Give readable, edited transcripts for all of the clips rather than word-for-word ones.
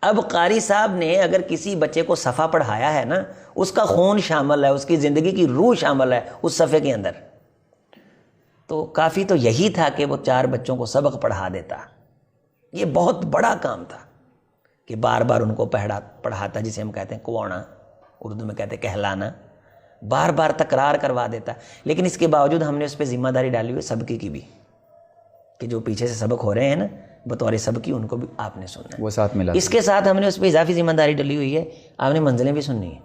اب قاری صاحب نے اگر کسی بچے کو صفحہ پڑھایا ہے نا، اس کا خون شامل ہے، اس کی زندگی کی روح شامل ہے اس صفحے کے اندر، تو کافی تو یہی تھا کہ وہ 4 بچوں کو سبق پڑھا دیتا۔ یہ بہت بڑا کام تھا کہ بار بار ان کو پڑھاتا، جسے ہم کہتے ہیں کوانا، اردو میں کہتے ہیں کہلانا، بار بار تکرار کروا دیتا۔ لیکن اس کے باوجود ہم نے اس پہ ذمہ داری ڈالی ہوئی سبقی کی بھی، کہ جو پیچھے سے سبق ہو رہے ہیں نا بطور سبقی، ان کو بھی آپ نے سننا ہے، وہ ساتھ ملا۔ اس کے ساتھ ہم نے اس پہ اضافی ذمہ داری ڈلی ہوئی ہے، آپ نے منزلیں بھی سننی ہیں،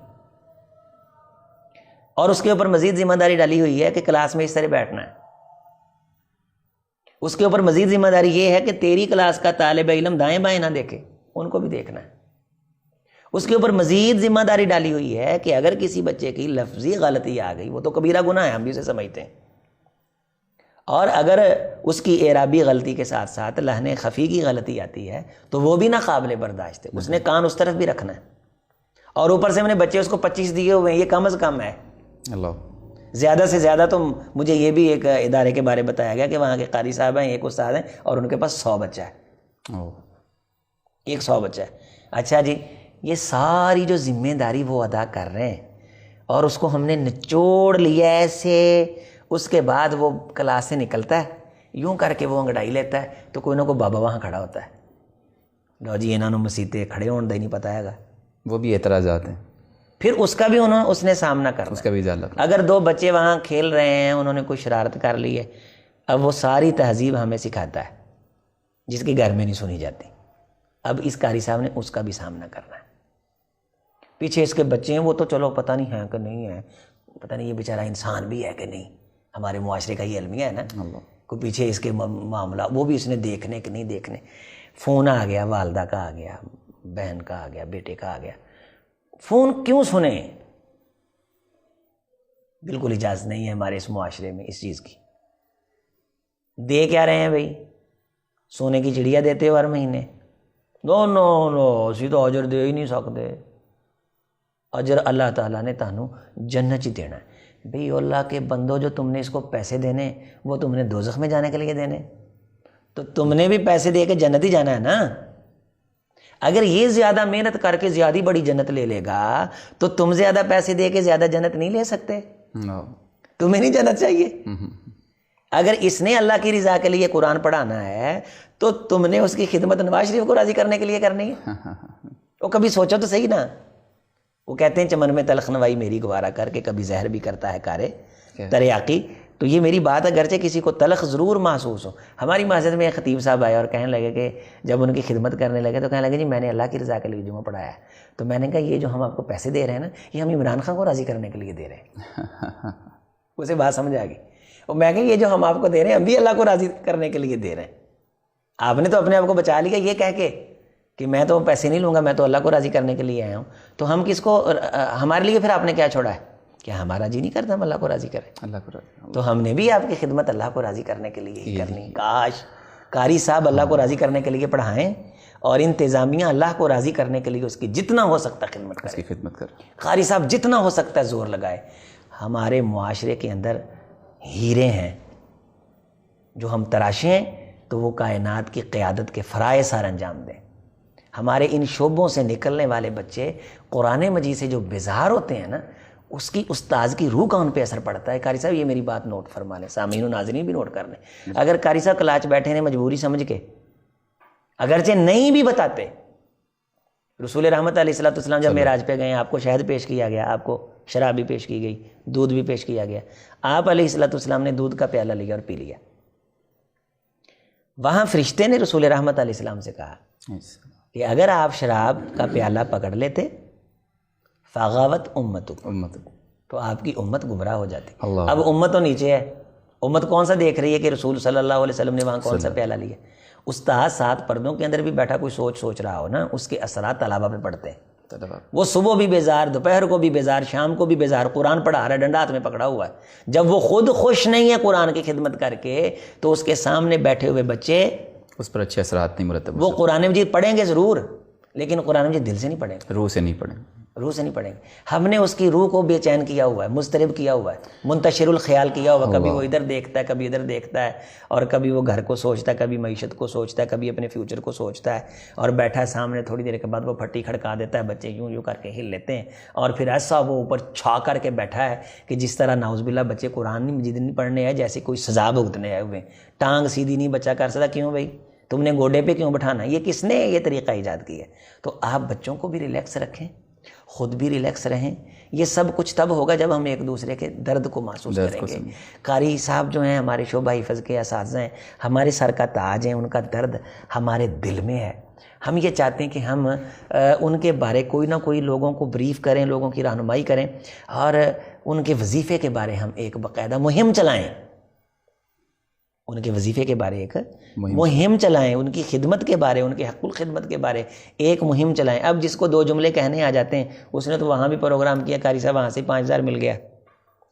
اور اس کے اوپر مزید ذمہ داری ڈالی ہوئی ہے کہ کلاس میں اس طرح بیٹھنا ہے۔ اس کے اوپر مزید ذمہ داری یہ ہے کہ تیری کلاس کا طالب علم دائیں بائیں نہ دیکھے، ان کو بھی دیکھنا ہے۔ اس کے اوپر مزید ذمہ داری ڈالی ہوئی ہے کہ اگر کسی بچے کی لفظی غلطی آ گئی، وہ تو کبیرہ گناہ ہے، ہم بھی اسے سمجھتے ہیں، اور اگر اس کی اعرابی غلطی کے ساتھ ساتھ لحن خفی کی غلطی آتی ہے تو وہ بھی نہ قابل برداشت ہے، اس نے کان اس طرف بھی رکھنا ہے، اور اوپر سے ہم نے بچے اس کو 25 دیے ہوئے ہیں، یہ کم از کم ہے۔ اللہ، زیادہ سے زیادہ تو مجھے یہ بھی ایک ادارے کے بارے بتایا گیا کہ وہاں کے قاری صاحب ہیں، ایک استاد ہیں، اور ان کے پاس 100 بچہ ہے، ایک 100 بچہ ہے۔ اچھا جی، یہ ساری جو ذمہ داری وہ ادا کر رہے ہیں، اور اس کو ہم نے نچوڑ لیا ایسے، اس کے بعد وہ کلاس سے نکلتا ہے، یوں کر کے وہ انگڑائی لیتا ہے، تو کوئی نہ کوئی بابا وہاں کھڑا ہوتا ہے، لو جی انہوں نے مسیتے کھڑے ہونے نہیں پتہ ہے گا، وہ بھی اعتراضات ہیں، پھر اس کا بھی اس نے سامنا کرنا، اس کا بھی اجازت۔ اگر 2 بچے وہاں کھیل رہے ہیں، انہوں نے کوئی شرارت کر لی ہے، اب وہ ساری تہذیب ہمیں سکھاتا ہے جس کی گھر میں نہیں سنی جاتی، اب اس قاری صاحب نے اس کا بھی سامنا کرنا ہے۔ پیچھے اس کے بچے ہیں، وہ تو چلو پتہ نہیں ہے کہ نہیں ہے، پتہ نہیں یہ بیچارہ انسان بھی ہے کہ نہیں، ہمارے معاشرے کا یہ المیہ ہے نا، کوئی پیچھے اس کے معاملہ وہ بھی اس نے دیکھنے کہ نہیں دیکھنے۔ فون آ گیا، والدہ کا آ گیا، بہن کا آ گیا، بیٹے کا آ گیا، فون کیوں سنیں؟ بالکل اجازت نہیں ہے ہمارے اس معاشرے میں اس چیز کی۔ دے کیا رہے ہیں بھائی؟ سونے کی چڑیا دیتے ہو ہر مہینے؟ نو نو نو، اسی تو اجر دے ہی نہیں سکتے، اجر اللہ تعالیٰ نے تانوں جنت ہی دینا ہے۔ بھئی اللہ کے بندو، جو تم نے اس کو پیسے دینے وہ تم نے دوزخ میں جانے کے لیے دینے، تو تم نے بھی پیسے دے کے جنت ہی جانا ہے نا۔ اگر یہ زیادہ محنت کر کے زیادہ بڑی جنت لے لے گا تو تم زیادہ پیسے دے کے زیادہ جنت نہیں لے سکتے، تمہیں نہیں جنت چاہیے۔ اگر اس نے اللہ کی رضا کے لیے قرآن پڑھانا ہے تو تم نے اس کی خدمت نواز شریف کو راضی کرنے کے لیے کرنی ہے۔ وہ کبھی سوچو تو صحیح نا، وہ کہتے ہیں چمن میں تلخ نوائی میری گوارا کر کے، کبھی زہر بھی کرتا ہے کارے تریاقی۔ تو یہ میری بات اگرچہ کسی کو تلخ ضرور محسوس ہو۔ ہماری مسجد میں ایک خطیب صاحب آئے اور کہنے لگے کہ جب ان کی خدمت کرنے لگے تو کہنے لگے جی میں نے اللہ کی رضا کے لیے جمعہ پڑھایا ہے۔ تو میں نے کہا یہ جو ہم آپ کو پیسے دے رہے ہیں نا، یہ ہم عمران خان کو راضی کرنے کے لیے دے رہے ہیں۔ اسے بات سمجھ آ گئی، اور میں کہ یہ جو ہم آپ کو دے رہے ہیں ہم بھی اللہ کو راضی کرنے کے لیے دے رہے ہیں۔ آپ نے تو اپنے آپ کو بچا لیا یہ کہہ کے کہ میں تو پیسے نہیں لوں گا، میں تو اللہ کو راضی کرنے کے لیے آیا ہوں۔ تو ہم کس کو، ہمارے لیے پھر آپ نے کیا چھوڑا ہے؟ کیا ہمارا جی نہیں کرتا ہم اللہ کو راضی کریں؟ اللہ کو راضی، تو ہم نے بھی آپ کی خدمت اللہ کو راضی کرنے کے لیے ہی کرنی۔ کاش قاری صاحب اللہ کو راضی کرنے کے لیے پڑھائیں، اور انتظامیہ اللہ کو راضی کرنے کے لیے اس کی جتنا ہو سکتا خدمت کرے، اس کی خدمت کر، قاری صاحب جتنا ہو سکتا ہے زور لگائے۔ ہمارے معاشرے کے اندر ہیرے ہیں جو ہم تراشیں تو وہ کائنات کی قیادت کے فرائض سار انجام دیں۔ ہمارے ان شعبوں سے نکلنے والے بچے قرآن مجید سے جو بیزار ہوتے ہیں نا، اس کی استاذ کی روح کا ان پہ اثر پڑتا ہے۔ قاری صاحب یہ میری بات نوٹ فرما لیں، سامعین و ناظرین بھی نوٹ کر لیں۔ اگر قاری صاحب کلاچ بیٹھے ہیں مجبوری سمجھ کے، اگرچہ نہیں بھی بتاتے، رسول رحمت علیہ الصلوۃ والسلام جب معراج پہ گئے، آپ کو شہد پیش کیا گیا، آپ کو شراب بھی پیش کی گئی، دودھ بھی پیش کیا گیا، آپ علیہ الصلوۃ والسلام نے دودھ کا پیالہ لیا اور پی لیا۔ وہاں فرشتے نے رسول رحمت علیہ السلام سے کہا کہ اگر آپ شراب کا پیالہ پکڑ لیتے فغاوت امت، تو آپ کی امت گمراہ ہو جاتی۔ اب امت تو نیچے ہے، امت کون سا دیکھ رہی ہے کہ رسول صلی اللہ علیہ وسلم نے وہاں کون سا پیالہ لیا۔ استاد 7 پردوں کے اندر بھی بیٹھا کوئی سوچ رہا ہو نا، اس کے اثرات طلبہ پہ پڑتے ہیں۔ وہ صبح بھی بیزار، دوپہر کو بھی بیزار، شام کو بھی بیزار، قرآن پڑھا رہا ہے، ڈنڈا ہاتھ میں پکڑا ہوا ہے۔ جب وہ خود خوش نہیں ہے قرآن کی خدمت کر کے، تو اس کے سامنے بیٹھے ہوئے بچے اس پر اچھے اثرات نہیں مرتب، وہ قرآن مجید پڑھیں گے ضرور، لیکن قرآن مجید دل سے نہیں پڑھیں گے، روح سے نہیں پڑھیں۔ روح سے نہیں پڑھیں گے. ہم نے اس کی روح کو بے چین کیا ہوا ہے, مضطرب کیا ہوا ہے, منتشر الخیال کیا ہوا ہے. کبھی وہ ادھر دیکھتا ہے, کبھی ادھر دیکھتا ہے, اور کبھی وہ گھر کو سوچتا ہے, کبھی معیشت کو سوچتا ہے, کبھی اپنے فیوچر کو سوچتا ہے, اور بیٹھا ہے سامنے, تھوڑی دیر کے بعد وہ پھٹی کھڑکا دیتا ہے, بچے یوں یوں کر کے ہل لیتے ہیں, اور پھر ایسا وہ اوپر چھا کر کے بیٹھا ہے کہ جس طرح نعوذ باللہ بچے قرآن مجید نہیں پڑھنے آئے, جیسے کوئی سزا بھگتنے آئے ہوئے. ٹانگ سیدھی نہیں بچہ کر سکتا. کیوں بھائی, تم نے گوڈے پہ کیوں بٹھانا؟ یہ کس نے یہ طریقہ ایجاد کیا ہے؟ تو آپ بچوں کو بھی ریلیکس رکھیں, خود بھی ریلیکس رہیں. یہ سب کچھ تب ہوگا جب ہم ایک دوسرے کے درد کو محسوس کریں گے. قاری صاحب جو ہیں ہمارے شعبہ حفظ کے اساتذہ ہیں, ہمارے سر کا تاج ہیں, ان کا درد ہمارے دل میں ہے. ہم یہ چاہتے ہیں کہ ہم ان کے بارے کوئی نہ کوئی لوگوں کو بریف کریں, لوگوں کی رہنمائی کریں, اور ان کے وظیفے کے بارے ہم ایک باقاعدہ مہم چلائیں. ان کے وظیفے کے بارے ایک مہم چلائیں, ان کی خدمت کے بارے, ان کے حق الخدمت کے بارے ایک مہم چلائیں. اب جس کو 2 جملے کہنے آ جاتے ہیں, اس نے تو وہاں بھی پروگرام کیا, قاری صاحب وہاں سے 5,000 مل گیا,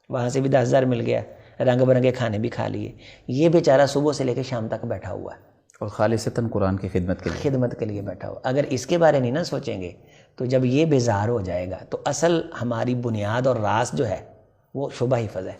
وہاں سے بھی 10,000 مل گیا, رنگ برنگے کھانے بھی کھا لیے. یہ بیچارہ صبح سے لے کے شام تک بیٹھا ہوا ہے, اور خالصتاً قرآن کی خدمت کے لیے بیٹھا ہوا. اگر اس کے بارے نہیں نہ سوچیں گے تو جب یہ بیزار ہو جائے گا, تو اصل ہماری بنیاد اور راس جو ہے وہ شعبہ حفظ ہے.